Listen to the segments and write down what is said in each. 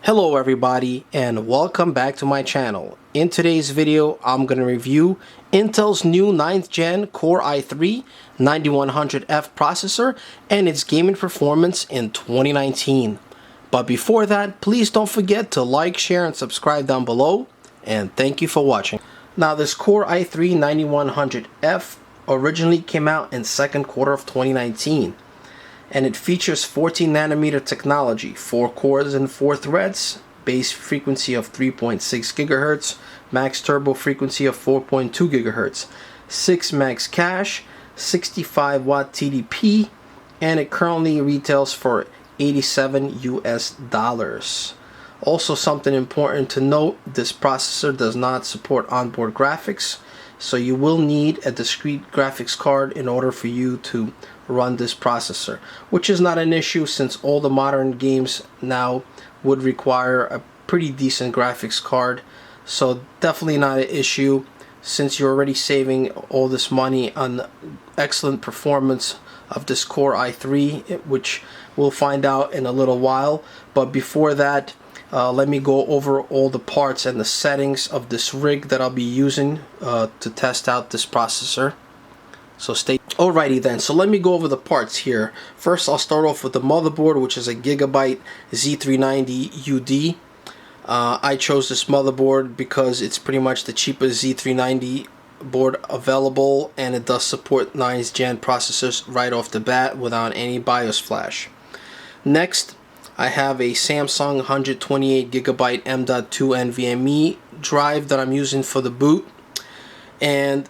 Hello everybody and welcome back to my channel. In today's video I'm going to review Intel's new 9th gen Core i3-9100F processor and its gaming performance in 2019. But before that, please don't forget to like, share and subscribe down below, and thank you for watching. Now this Core i3-9100F originally came out in second quarter of 2019. And it features 14nm technology, 4 cores and 4 threads, base frequency of 3.6 GHz, max turbo frequency of 4.2 GHz, 6 max cache, 65 watt TDP, and it currently retails for $87 US. Also, something important to note, this processor does not support onboard graphics, so you will need a discrete graphics card in order for you to run this processor, which is not an issue since all the modern games now would require a pretty decent graphics card. So definitely not an issue since you're already saving all this money on excellent performance of this Core i3, which we'll find out in a little while. But before that, let me go over all the parts and the settings of this rig that I'll be using to test out this processor. So alrighty then, so let me go over the parts here. First I'll start off with the motherboard, which is a Gigabyte Z390 UD. I chose this motherboard because it's pretty much the cheapest Z390 board available, and it does support 9th gen processors right off the bat without any BIOS flash. Next, I have a Samsung 128GB M.2 NVMe drive that I'm using for the boot, and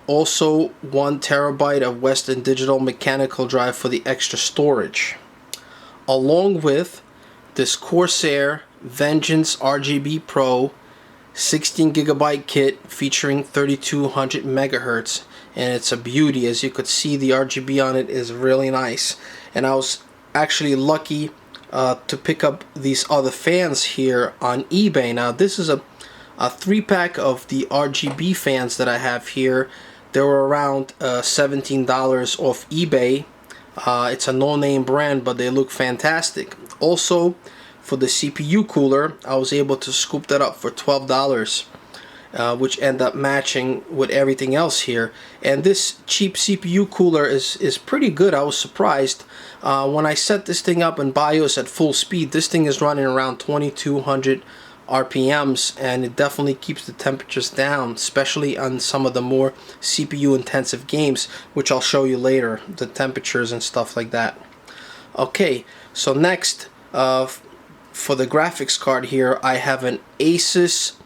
also 1 TB of Western Digital mechanical drive for the extra storage, along with this Corsair Vengeance RGB Pro 16GB kit featuring 3200 MHz, and it's a beauty. As you could see, the RGB on it is really nice, and I was actually lucky to pick up these other fans here on eBay. Now this is a 3-pack of the RGB fans that I have here. They were around $17 off eBay. It's a no-name brand, but they look fantastic. Also, for the CPU cooler, I was able to scoop that up for $12, which end up matching with everything else here. And this cheap CPU cooler is pretty good. I was surprised. When I set this thing up in BIOS at full speed, this thing is running around 2200 RPMs, and it definitely keeps the temperatures down, especially on some of the more CPU intensive games, which I'll show you later, the temperatures and stuff like that. Okay, so next, for the graphics card here, I have an Asus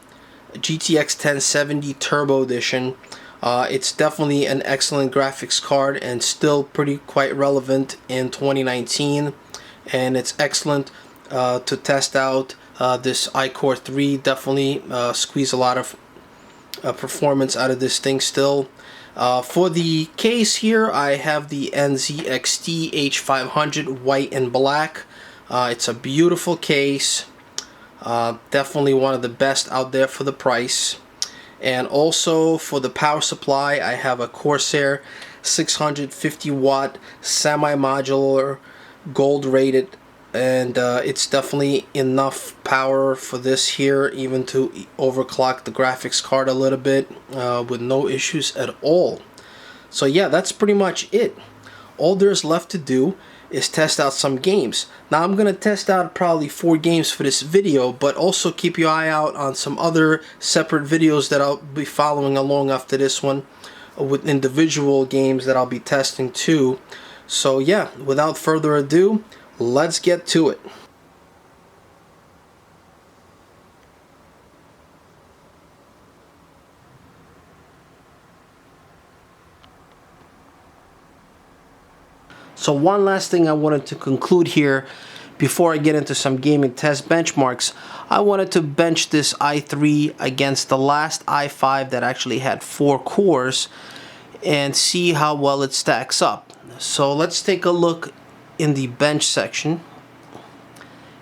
GTX 1070 Turbo Edition. It's definitely an excellent graphics card and still quite relevant in 2019, and it's excellent to test out. This iCore 3 definitely squeeze a lot of performance out of this thing still. For the case here, I have the NZXT H500 white and black. It's a beautiful case. Definitely one of the best out there for the price. And also for the power supply, I have a Corsair 650 watt semi-modular gold rated, and it's definitely enough power for this here, even to overclock the graphics card a little bit with no issues at all. So yeah, that's pretty much it. All there's left to do is test out some games. Now I'm going to test out probably 4 games for this video, but also keep your eye out on some other separate videos that I'll be following along after this one with individual games that I'll be testing too. So yeah, without further ado, let's get to it. So one last thing I wanted to conclude here before I get into some gaming test benchmarks. I wanted to bench this i3 against the last i5 that actually had 4 cores and see how well it stacks up. So let's take a look in the bench section,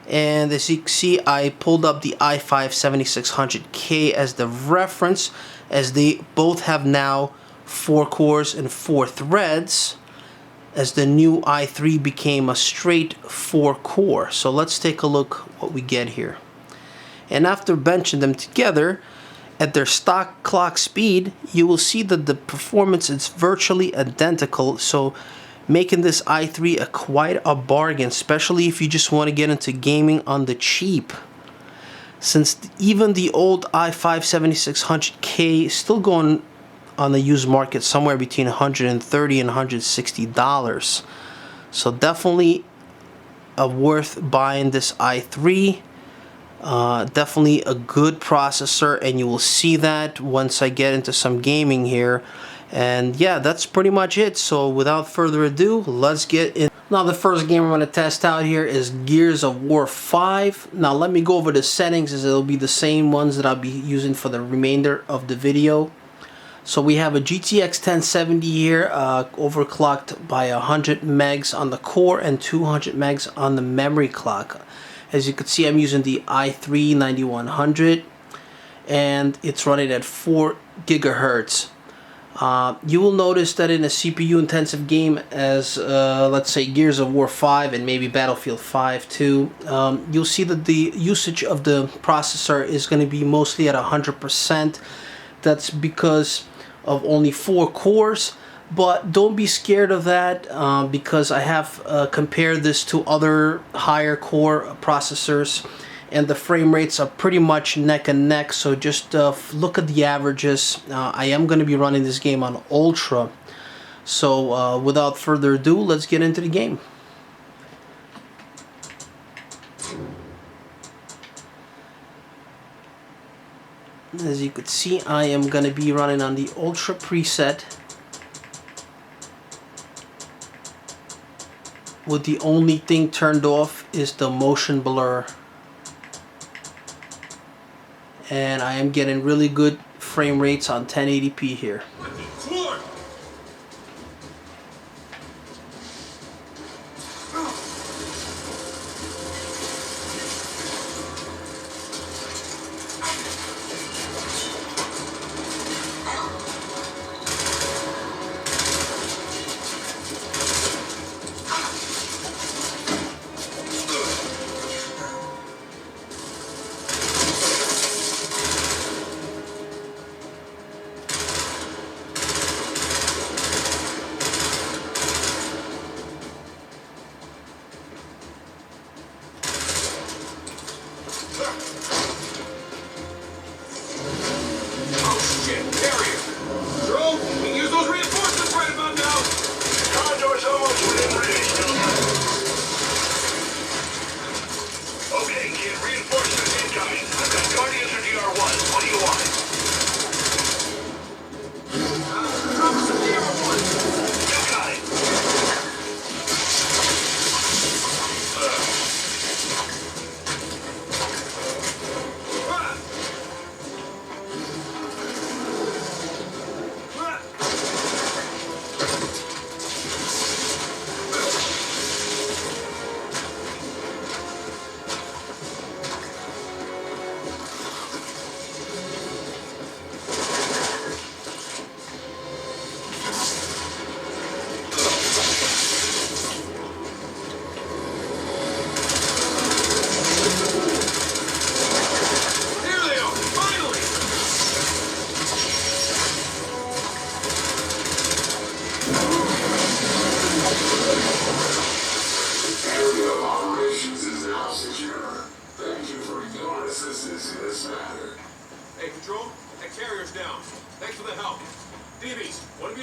and as you can see, I pulled up the i5 7600K as the reference, as they both have now 4 cores and 4 threads. as the new i3 became a straight 4 core. So let's take a look what we get here. And after benching them together at their stock clock speed, you will see that the performance is virtually identical, so making this i3 quite a bargain, especially if you just want to get into gaming on the cheap. Since even the old i5-7600K is still going on the used market somewhere between $130 and $160. So definitely worth buying this i3. Definitely a good processor, and you will see that once I get into some gaming here. And yeah, that's pretty much it. So without further ado, let's get in. Now the first game I'm going to test out here is Gears of War 5. Now let me go over the settings, as it'll be the same ones that I'll be using for the remainder of the video. So we have a GTX 1070 here, overclocked by 100 megs on the core and 200 megs on the memory clock. As you can see, I'm using the i3-9100, and it's running at 4 gigahertz. You will notice that in a CPU intensive game as let's say Gears of War 5 and maybe Battlefield 5 too, you'll see that the usage of the processor is going to be mostly at 100%. That's because of only 4 cores, but don't be scared of that, because I have compared this to other higher core processors, and the frame rates are pretty much neck and neck. So just look at the averages. I am going to be running this game on Ultra. So without further ado, let's get into the game. As you can see, I am going to be running on the Ultra preset, with the only thing turned off is the motion blur. And I am getting really good frame rates on 1080p here.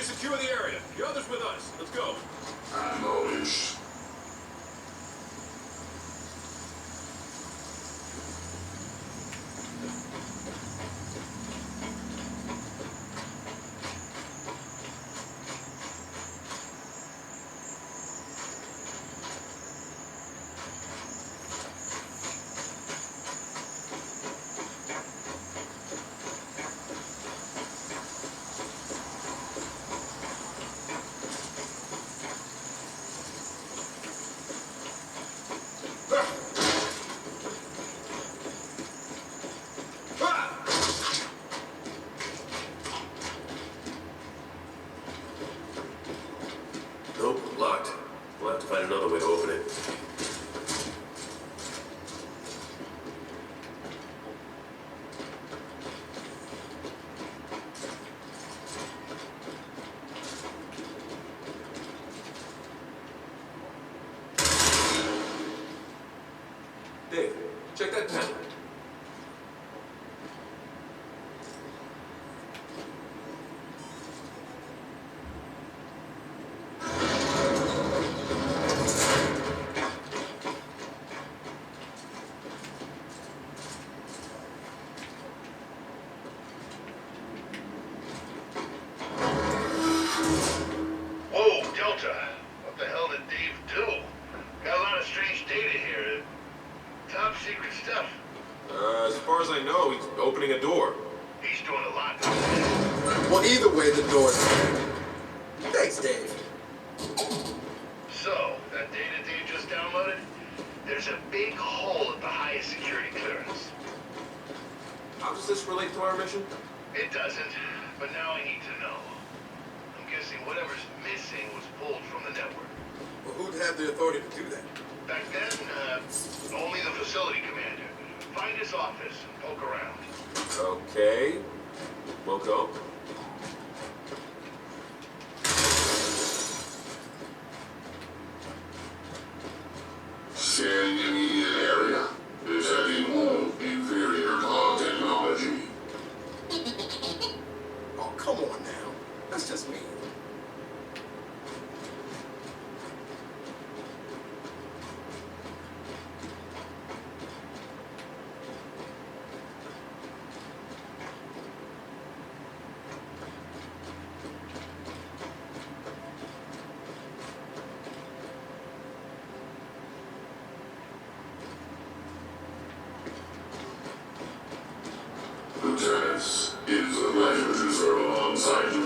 Secure the area. The others with us. Let's go. Acknowledged. Check that pen. As far as I know, he's opening a door. He's doing a lot. Well, either way, the door's open. Thanks, Dave. So, that data Dave just downloaded? There's a big hole at the highest security clearance. How does this relate to our mission? It doesn't, but now I need to know. I'm guessing whatever's missing was pulled from the network. Well, who'd have the authority to do that? Back then, only the facility commander. Find his office and poke around. Okay. We'll go. Scan immediate area. Detecting all inferior cloud technology. Oh, come on now. That's just me. Lieutenants, it is a pleasure to serve alongside you.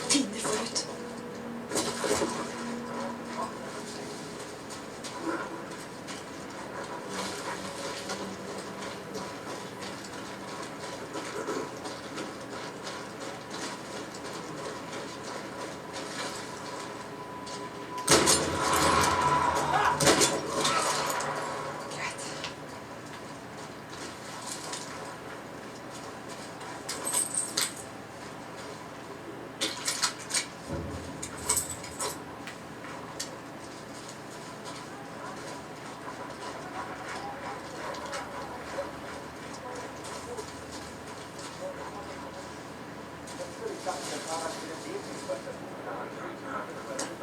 Tider förut.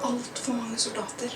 Allt för många soldater.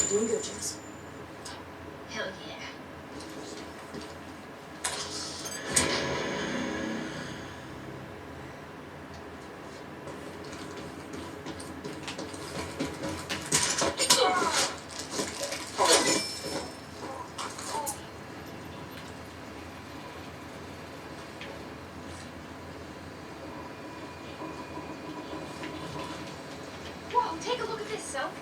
Doing good, Jess. Hell yeah. Whoa, take a look at this, Soap.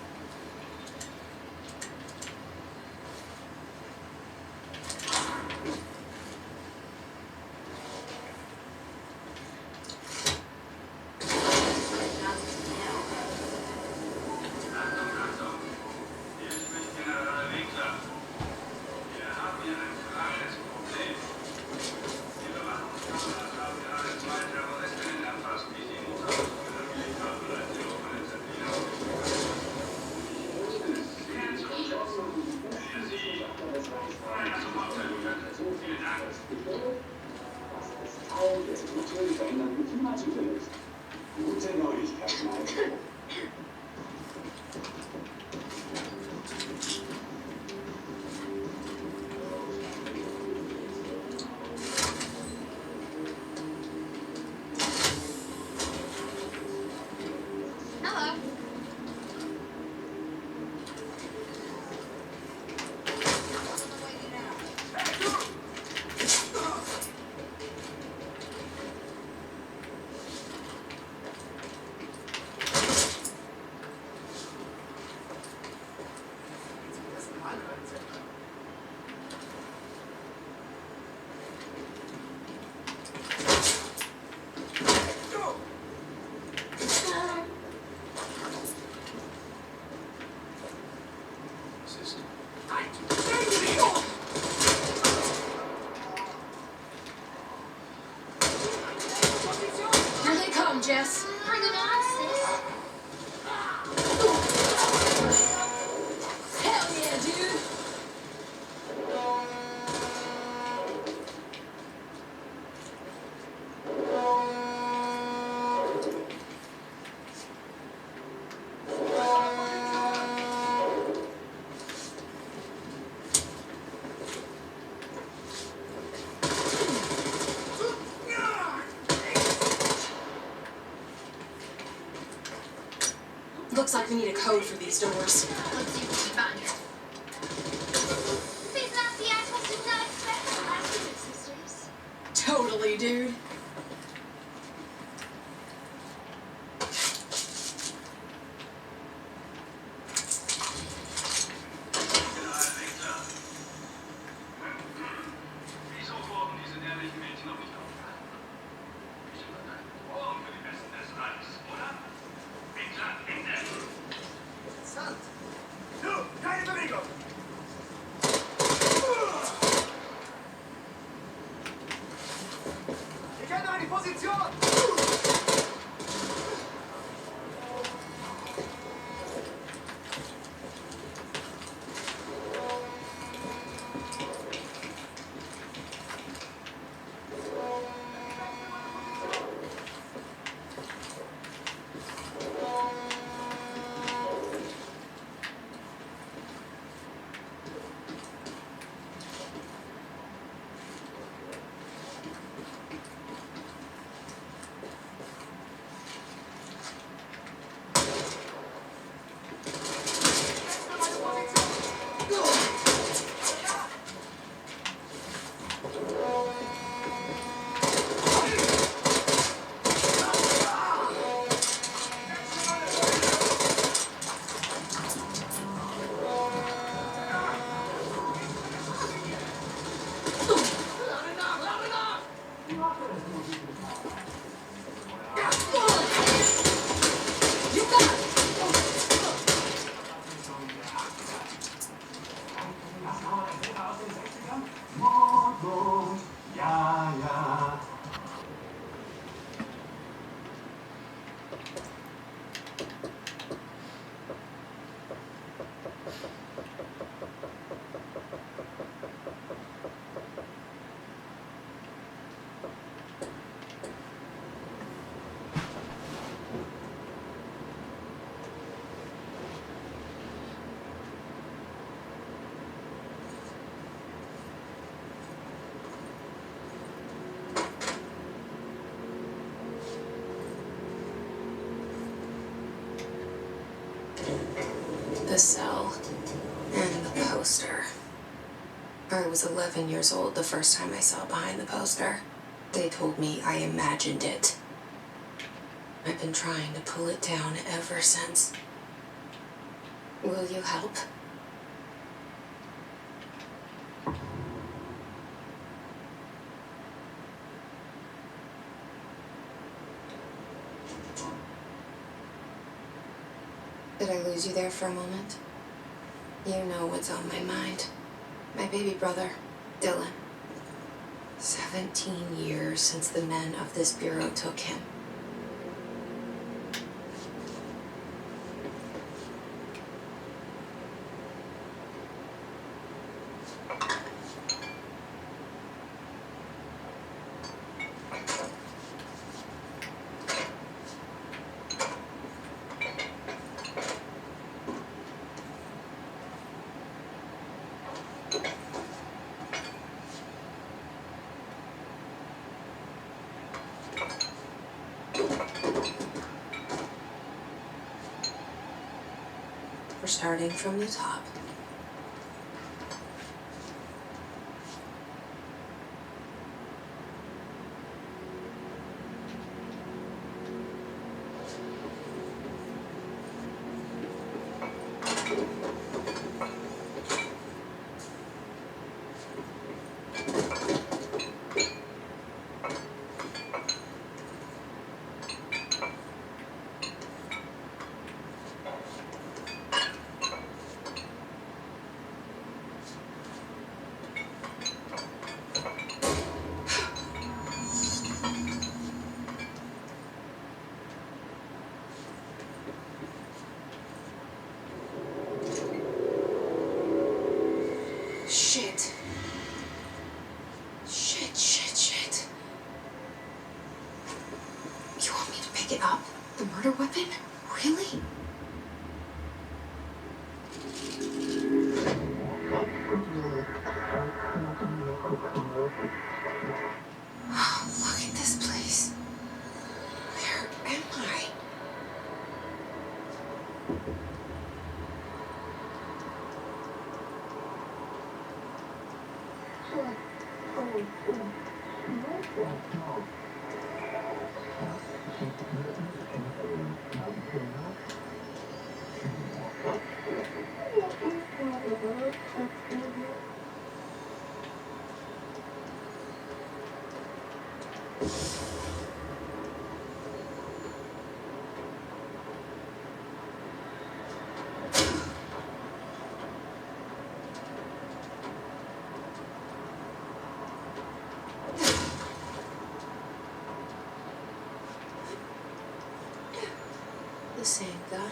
Hello. Here they come, Jess. Bring them on, sis. Hell yeah, dude. Looks like we need a code for these doors. Let's see what we find. These nasty assholes did not expect the last of it, sisters. Totally, dude. Wieso wurden diese ehrlichen Mädchen noch nicht aufgehalten? Ich übertrage morgen für die Besten des Reichs, oder? Entlang, Ende! Sant. Du, keine Bewegung! Ich kenne eine Position! the cell and the poster. I was 11 years old the first time I saw behind the poster. They told me I imagined it. I've been trying to pull it down ever since. Will you help? Did I lose you there for a moment? You know what's on my mind. My baby brother, Dylan. 17 years since the men of this bureau took him. We're starting from the top. Shit. Shit. You want me to pick it up? The murder weapon? Really? Look at this place. Where am I? The same gun.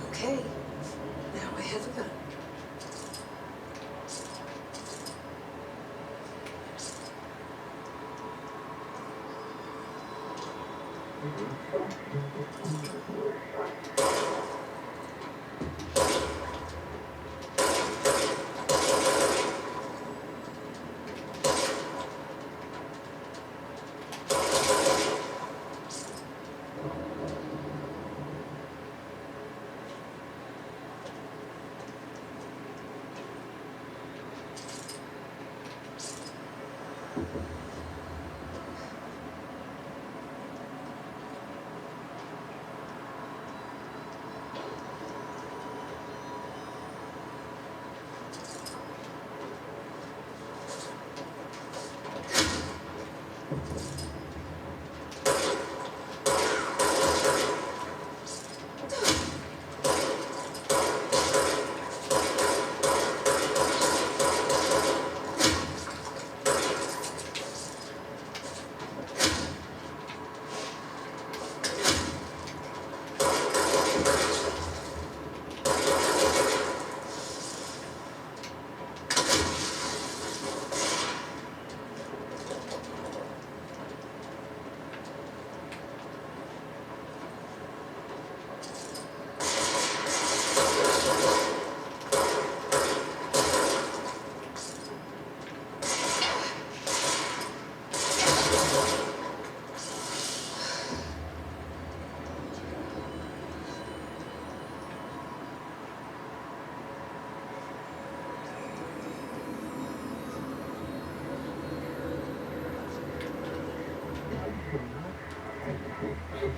Okay, now I have a gun.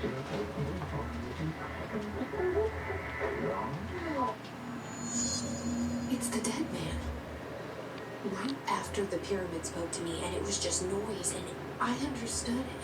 It's the dead man. Right after the pyramid spoke to me, and it was just noise, and I understood it.